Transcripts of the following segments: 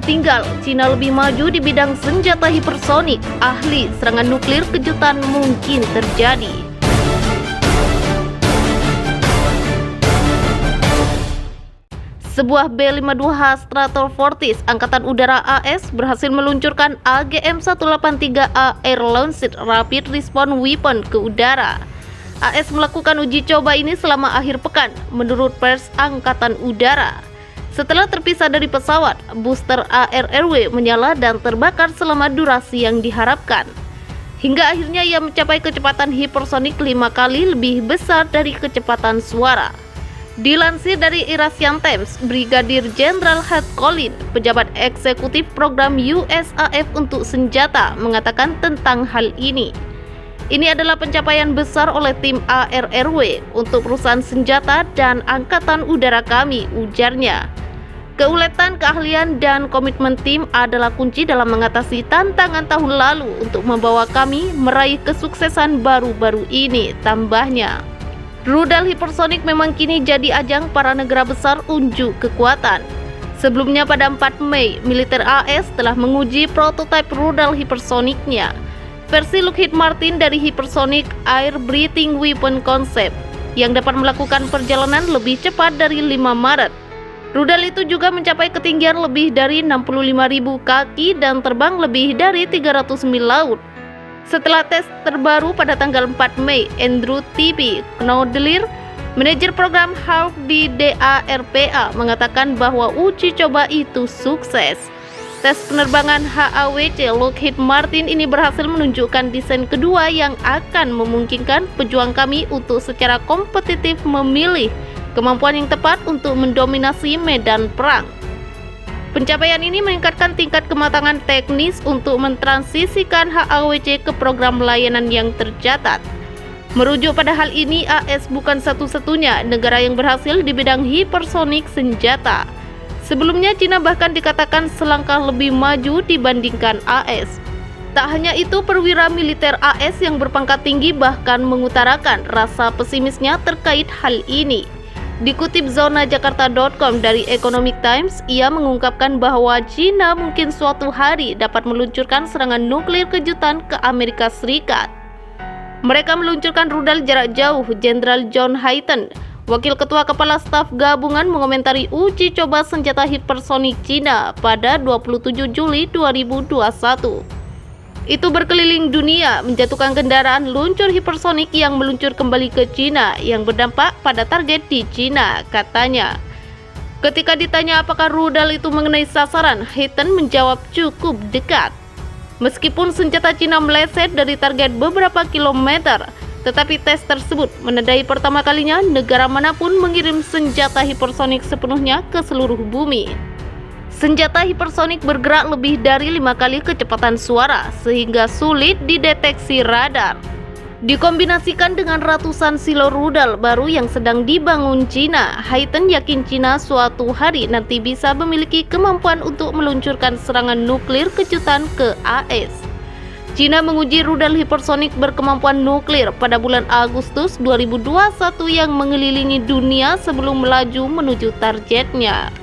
tertinggal, Cina lebih maju di bidang senjata hipersonik. Ahli serangan nuklir kejutan mungkin terjadi. Sebuah B-52H Stratofortress Angkatan Udara AS berhasil meluncurkan AGM-183A Air Launched Rapid Response Weapon ke udara. AS melakukan uji coba ini selama akhir pekan, menurut pers Angkatan Udara. Setelah terpisah dari pesawat, booster ARRW menyala dan terbakar selama durasi yang diharapkan. Hingga akhirnya ia mencapai kecepatan hipersonik 5 kali lebih besar dari kecepatan suara. Dilansir dari Irasian Times, Brigadir Jenderal Hat Collin, pejabat eksekutif program USAF untuk senjata, mengatakan tentang hal ini. Ini adalah pencapaian besar oleh tim ARRW untuk perusahaan senjata dan angkatan udara kami, ujarnya. Keuletan, keahlian, dan komitmen tim adalah kunci dalam mengatasi tantangan tahun lalu untuk membawa kami meraih kesuksesan baru-baru ini, tambahnya. Rudal hipersonik memang kini jadi ajang para negara besar unjuk kekuatan. Sebelumnya pada 4 Mei, militer AS telah menguji prototipe rudal hipersoniknya, versi Lockheed Martin dari Hypersonic Air Breathing Weapon Concept, yang dapat melakukan perjalanan lebih cepat dari 5 Maret. Rudal itu juga mencapai ketinggian lebih dari 65.000 kaki dan terbang lebih dari 300 mil laut. Setelah tes terbaru pada tanggal 4 Mei, Andrew T.P. Knaudelir, manajer program HALF di DARPA, mengatakan bahwa uji coba itu sukses. Tes penerbangan HAWC Lockheed Martin ini berhasil menunjukkan desain kedua yang akan memungkinkan pejuang kami untuk secara kompetitif memilih kemampuan yang tepat untuk mendominasi medan perang. Pencapaian ini meningkatkan tingkat kematangan teknis untuk mentransisikan HAWC ke program layanan yang tercatat. Merujuk pada hal ini, AS bukan satu-satunya negara yang berhasil di bidang hipersonik senjata. Sebelumnya, Cina bahkan dikatakan selangkah lebih maju dibandingkan AS. Tak hanya itu, perwira militer AS yang berpangkat tinggi bahkan mengutarakan rasa pesimisnya terkait hal ini. Dikutip zonajakarta.com dari Economic Times, ia mengungkapkan bahwa Cina mungkin suatu hari dapat meluncurkan serangan nuklir kejutan ke Amerika Serikat. Mereka meluncurkan rudal jarak jauh. Jenderal John Hyten, Wakil Ketua Kepala Staf Gabungan, mengomentari uji coba senjata hipersonik Cina pada 27 Juli 2021. Itu berkeliling dunia, menjatuhkan kendaraan luncur hipersonik yang meluncur kembali ke Cina yang berdampak pada target di Cina, katanya. Ketika ditanya apakah rudal itu mengenai sasaran, Hyten menjawab cukup dekat. Meskipun senjata Cina meleset dari target beberapa kilometer, tetapi tes tersebut menandai pertama kalinya negara manapun mengirim senjata hipersonik sepenuhnya ke seluruh bumi. Senjata hipersonik bergerak lebih dari 5 kali kecepatan suara sehingga sulit dideteksi radar. Dikombinasikan dengan ratusan silo rudal baru yang sedang dibangun Cina, Hyten yakin Cina suatu hari nanti bisa memiliki kemampuan untuk meluncurkan serangan nuklir kejutan ke AS. Cina menguji rudal hipersonik berkemampuan nuklir pada bulan Agustus 2021 yang mengelilingi dunia sebelum melaju menuju targetnya.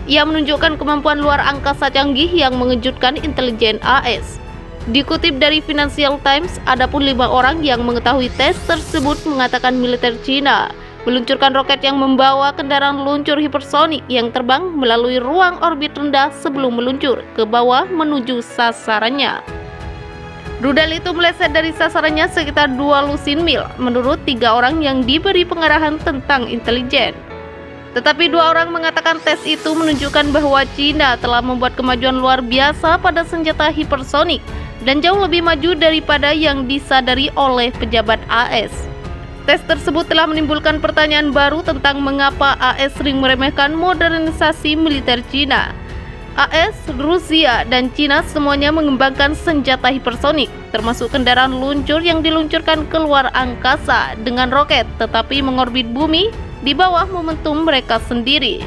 Ia menunjukkan kemampuan luar angkasa canggih yang mengejutkan intelijen AS. Dikutip dari Financial Times, adapun 5 orang yang mengetahui tes tersebut mengatakan militer Cina meluncurkan roket yang membawa kendaraan luncur hipersonik yang terbang melalui ruang orbit rendah sebelum meluncur ke bawah menuju sasarannya. Rudal itu meleset dari sasarannya sekitar 2 lusin mil, menurut 3 orang yang diberi pengarahan tentang intelijen. Tetapi 2 orang mengatakan tes itu menunjukkan bahwa Cina telah membuat kemajuan luar biasa pada senjata hipersonik dan jauh lebih maju daripada yang disadari oleh pejabat AS. Tes tersebut telah menimbulkan pertanyaan baru tentang mengapa AS sering meremehkan modernisasi militer Cina. AS, Rusia, dan Cina semuanya mengembangkan senjata hipersonik, termasuk kendaraan luncur yang diluncurkan ke luar angkasa dengan roket tetapi mengorbit bumi di bawah momentum mereka sendiri.